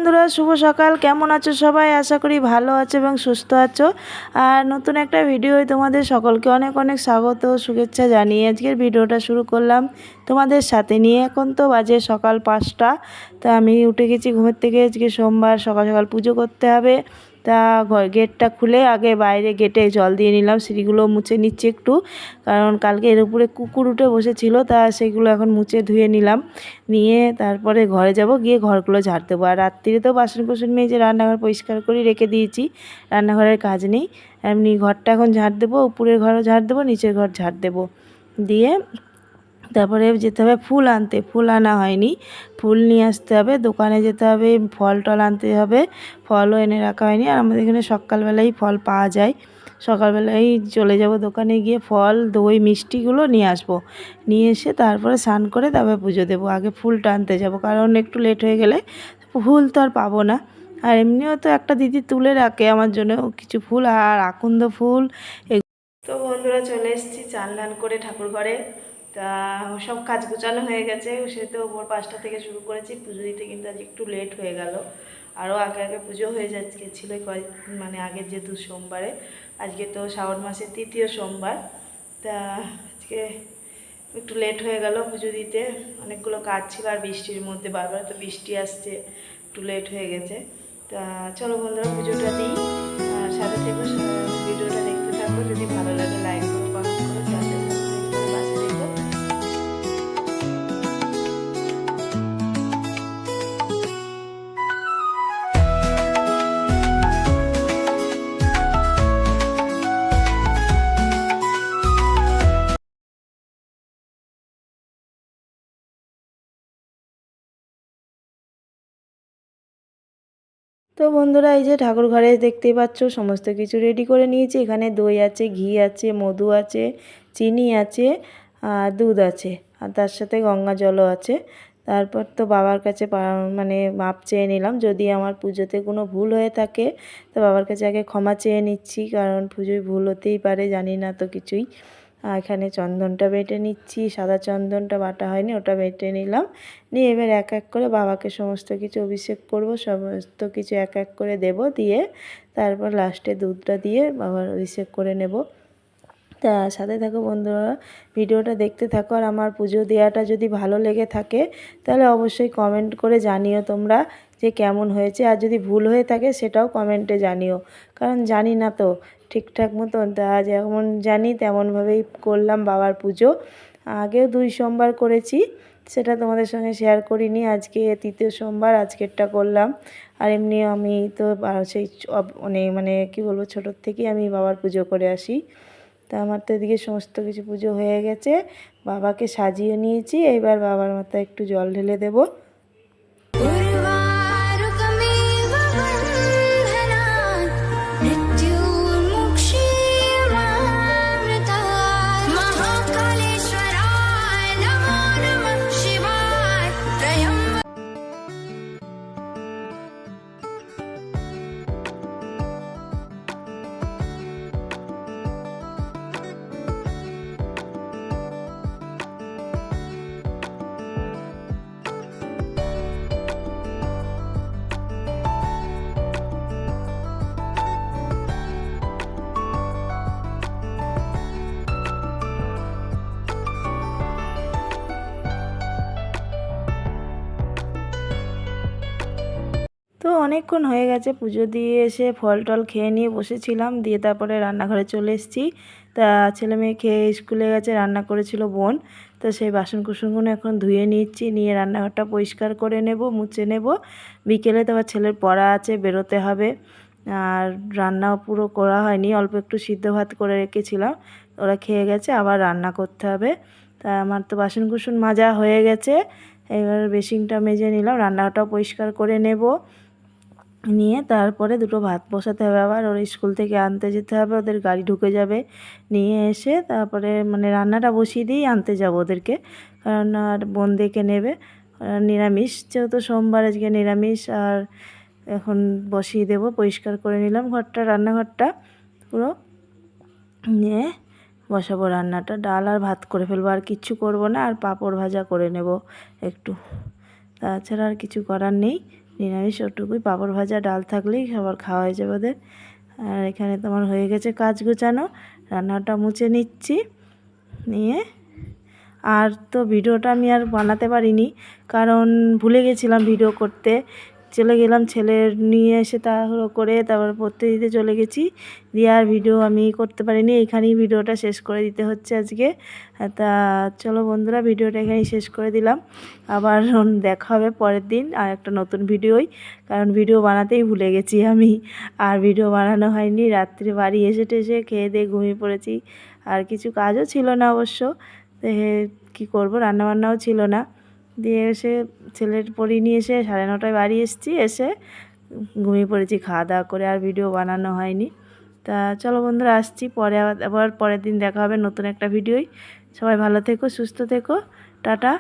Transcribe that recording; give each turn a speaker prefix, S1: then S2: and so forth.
S1: বন্ধুরা, শুভ সকাল। কেমন আছো সবাই? আশা করি ভালো আছো এবং সুস্থ আছো। আর নতুন একটা ভিডিওয় তোমাদের সকলকে অনেক অনেক স্বাগত শুভেচ্ছা জানিয়ে আজকের ভিডিওটা শুরু করলাম তোমাদের সাথে নিয়ে। এখন তো বাজে সকাল 5টা। তা আমি উঠে গেছি ঘুমের থেকে। আজকে সোমবার, সকাল সকাল পুজো করতে হবে। তা গেটটা খুলে আগে বাইরে গেটে জল দিয়ে নিলাম, সিঁড়িগুলো মুছে নিচ্ছি একটু, কারণ কালকে এর উপরে কুকুর উঠে বসেছিল। তা সেগুলো এখন মুছে ধুয়ে নিলাম, নিয়ে তারপরে ঘরে যাব, গিয়ে ঘরগুলো ঝাড় দেবো। আর রাত্রিরে তো বাসন কোসন মেজে রান্নাঘর পরিষ্কার করে রেখে দিয়েছি, রান্নাঘরের কাজ নেই। এমনি ঘরটা এখন ঝাড় দেবো, উপরের ঘরও ঝাড় দেবো, নিচের ঘর ঝাড় দেবো। দিয়ে তারপরে যেতে হবে ফুল আনতে। ফুল আনা হয়নি, ফুল নিয়ে আসতে হবে, দোকানে যেতে হবে, ফল টল আনতে হবে। ফলও এনে রাখা হয়নি। আর আমাদের এখানে সকালবেলাই ফল পাওয়া যায়। সকালবেলাই চলে যাব দোকানে, গিয়ে ফল, দই, মিষ্টিগুলো নিয়ে আসবো। নিয়ে এসে তারপরে স্নান করে তারপরে পুজো দেবো। আগে ফুলটা আনতে যাব, কারণ একটু লেট হয়ে গেলে ফুল তো আর পাবো না। আর এমনিও তো একটা দিদি তুলে রাখে আমার জন্য কিছু ফুল, আর আকন্দ ফুল। তো বন্ধুরা, চলে এসেছি চান টান করে ঠাকুর ঘরে। তা সব কাজ গোছানো হয়ে গেছে। সে তো ভোর 5টা থেকে শুরু করেছি পুজো দিতে, কিন্তু আজ একটু লেট হয়ে গেল। আরও আগে আগে পুজো হয়ে যাচ্ছে ছিল কয়েক, মানে আগের যেহেতু সোমবারে, আজকে তো শ্রাবণ মাসের 3য় সোমবার। তা আজকে একটু লেট হয়ে গেল পুজো দিতে। অনেকগুলো কাজ ছিল, আর বৃষ্টির মধ্যে বারবার তো বৃষ্টি আসছে, একটু লেট হয়ে গেছে। তা চলো বন্ধুরা, পুজোটা দিই। সাথে থেকে ভিডিওটা দেখতে থাকো। যদি ভালো লাগে লাইক করো, কমেন্ট করো, চ্যানেলটা সাবস্ক্রাইব করে পাশে দেখো। তো বন্ধুরা, এই যে ঠাকুর ঘরে দেখতেই পাচ্ছ সমস্ত কিছু রেডি করে নিয়েছি। এখানে দই আছে, ঘি আছে, মধু আছে, চিনি আছে, আর দুধ আছে, আর তার সাথে গঙ্গা জলও আছে। তারপর তো বাবার কাছে মানে মাপ চেয়ে নিলাম, যদি আমার পুজোতে কোনো ভুল হয়ে থাকে তো বাবার কাছে আগে ক্ষমা চেয়ে নিচ্ছি, কারণ পুজোয় ভুল হতেই পারে, জানি না তো কিছুই। এখানে চন্দনটা বেটে নিচ্ছি, সাদা চন্দনটা বাটা হয়নি, ওটা বেটে নিলাম। নিয়ে এবার এক এক করে বাবাকে সমস্ত কিছু অভিষেক করব, সমস্ত কিছু এক এক করে দেব, দিয়ে তারপর লাস্টে দুধটা দিয়ে বাবার অভিষেক করে নেব। তা সাথে থাকো বন্ধুরা, ভিডিওটা দেখতে থাকো। আর আমার পুজো দেওয়াটা যদি ভালো লেগে থাকে তাহলে অবশ্যই কমেন্ট করে জানিও তোমরা যে কেমন হয়েছে। আর যদি ভুল হয়ে থাকে সেটাও কমেন্টে জানিও, কারণ জানি না তো ঠিকঠাক মতন। তা যেমন জানি তেমনভাবেই করলাম বাবার পুজো। আগেও 2 সোমবার করেছি, সেটা তোমাদের সঙ্গে শেয়ার করিনি। আজকে 3য় সোমবার, আজকেরটা করলাম। আর এমনি আমি তো সেই মানে কি বলবো, ছোটোর থেকেই আমি বাবার পুজো করে আসি। তা আমার তো এদিকে সমস্ত কিছু পুজো হয়ে গেছে, বাবাকে সাজিয়ে নিয়েছি। এইবার বাবার মাথায় একটু জল ঢেলে দেব। তো অনেকক্ষণ হয়ে গেছে, পুজো দিয়ে এসে ফল টল খেয়ে নিয়ে বসেছিলাম, দিয়ে তারপরে রান্নাঘরে চলে এসেছি। তা ছেলে মেয়ে খেয়ে স্কুলে গেছে, রান্না করেছিল বোন। তো সেই বাসন কুসনগুলো এখন ধুয়ে নিচ্ছি, নিয়ে রান্নাঘরটা পরিষ্কার করে নেব, মুছে নেব। বিকেলে তো আবার ছেলের পড়া আছে, বেরোতে হবে। আর রান্নাও পুরো করা হয়নি, অল্প একটু সিদ্ধ ভাত করে রেখেছিলাম, ওরা খেয়ে গেছে, আবার রান্না করতে হবে। তা আমার তো বাসন কুসন মাজা হয়ে গেছে, এবার বেসিনটা মেজে নিলাম, রান্নাটাও পরিষ্কার করে নেব। নিয়ে তারপরে দুটো ভাত বসাতে হবে, আবার ওর স্কুল থেকে আনতে যেতে হবে, ওদের গাড়ি ঢুকে যাবে। নিয়ে এসে তারপরে মানে রান্নাটা বসিয়ে দিয়েই আনতে যাব ওদেরকে, কারণ আর বোন দেখে নেবে। নিরামিষ যেহেতু সোমবার, আজকে নিরামিষ। আর এখন বসিয়ে দেব, পরিষ্কার করে নিলাম ঘরটা, রান্নাঘরটা পুরো। নিয়ে বসাবো রান্নাটা, ডাল আর ভাত করে ফেলবো, আর কিচ্ছু করব না। আর পাঁপড় ভাজা করে নেব একটু, তাছাড়া আর কিছু করার নেই। নিরামিষ ওটুকুই, পাঁপড় ভাজা ডাল থাকলেই সবার খাওয়া হয়ে যাবে ওদের। আর এখানে তোমার হয়ে গেছে কাজ গোছানো, রান্নাটা মুছে নিচ্ছি। নিয়ে আর তো ভিডিওটা আমি আর বানাতে পারিনি, কারণ ভুলে গেছিলাম ভিডিও করতে। চলে গেলাম ছেলের নিয়ে এসে তাড়াহুড়ো করে, তারপর পড়তে দিতে চলে গেছি, দিয়ে আর ভিডিও আমি করতে পারিনি। এইখানেই ভিডিওটা শেষ করে দিতে হচ্ছে আজকে। তা চলো বন্ধুরা, ভিডিওটা এখানেই শেষ করে দিলাম। আবার দেখা হবে পরের দিন আর একটা নতুন ভিডিওই, কারণ ভিডিও বানাতেই ভুলে গেছি আমি, আর ভিডিও বানানো হয়নি। রাত্রে বাড়ি এসে টেসে খেয়ে দিয়ে ঘুমিয়ে পড়েছি, আর কিছু কাজও ছিল না অবশ্য। কী করবো, রান্নাবান্নাও ছিল না। দিয়ে এসে ছেলের পড়িয়ে নিয়ে এসে 9:30 বাড়ি এসেছি, এসে ঘুমিয়ে পড়েছি খাওয়া দাওয়া করে, আর ভিডিও বানানো হয়নি। তা চলো বন্ধুরা, আসছি পরে, আবার পরের দিন দেখা হবে নতুন একটা ভিডিওই। সবাই ভালো থেকো, সুস্থ থেকো, টাটা।